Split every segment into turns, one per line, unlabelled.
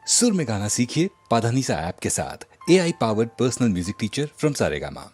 सुर में गाना सीखिए पाधानीसा ऐप के साथ। AI powered personal music teacher from Saregama.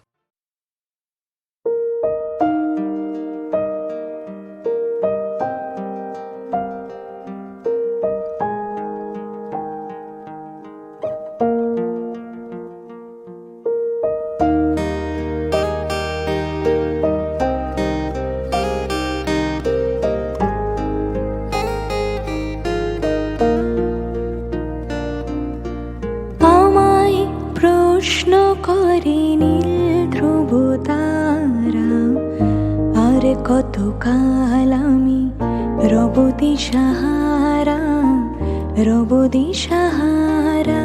প্রশ্ন করে নীল ধ্রুব তারা, আর কত কাল আমি রব দিশাহারা, রব দিশাহারা।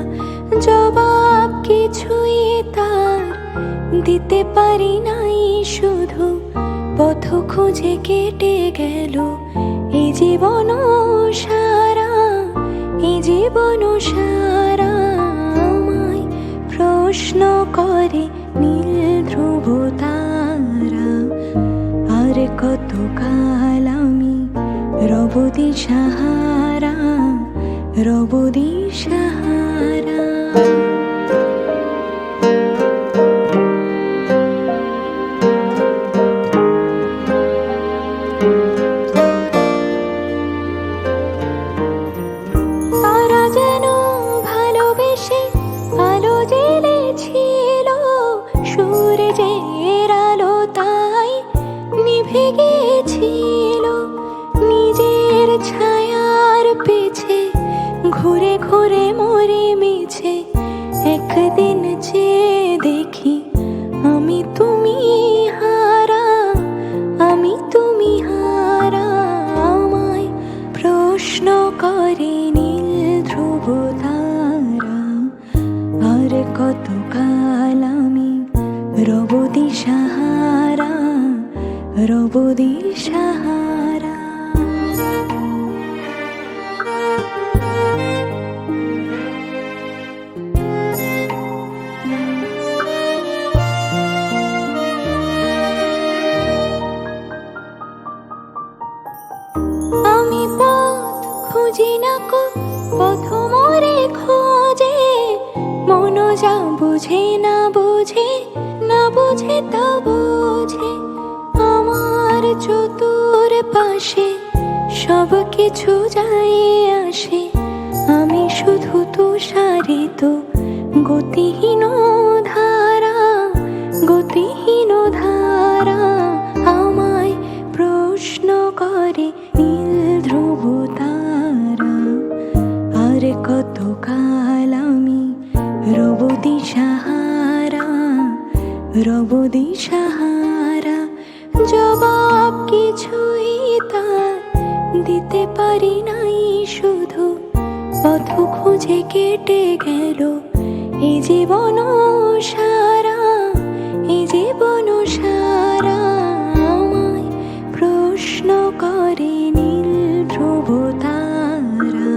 জবাব কিছুই তার দিতে পারি নাই, শুধু পথ খুঁজে কেটে গেল এই জীবন সারা, এই জীবন সারা। প্রশ্ন করে নীল ধ্রুব তারা, আর কত কাল আমি রব দিশাহারা, রব দিশাহারা। তারা যেন ভালোবেসে আলো জ্বেলেছিল, সূর্যের আলো তাই নিভে গিয়েছিল। নিজের ছায়ার পেছে ঘুরে ঘুরে মরে মিছে, একদিন যে দেখি আমি তুমি হারা, আমি তুমি হারা। আমায় প্রশ্ন করে নীল ধ্রুব তারা, আর কত কাল আমি রব দিশাহারা, রব দিশাহারা। আমি পথ খুঁজি না কো, পথ মোরে খোঁজে, মন যা বুঝে না বুঝে, না বুঝে তা বুঝে। আমার চতুর পাশে সব কিছু যায় আসে, আমি শুধু তুষারিত গতিহীন ধারা, গতিহীন ধারা। আমায় প্রশ্ন করে নীল ধ্রুব তারা, আর কত কাল আমি রব দিশাহারা, রব দিশাহারা। জবাব কিছুই তার দিতে পারি নাই, শুধু পথ খুঁজে কেটে গেল এই জীবন সারা, এই জীবন সারা। আমায় প্রশ্ন করে নীল ধ্রুব তারা,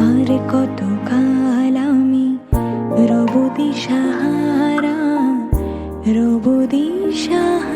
আর কত কাল আমি রব দিশাহারা, রব দিশাহারা।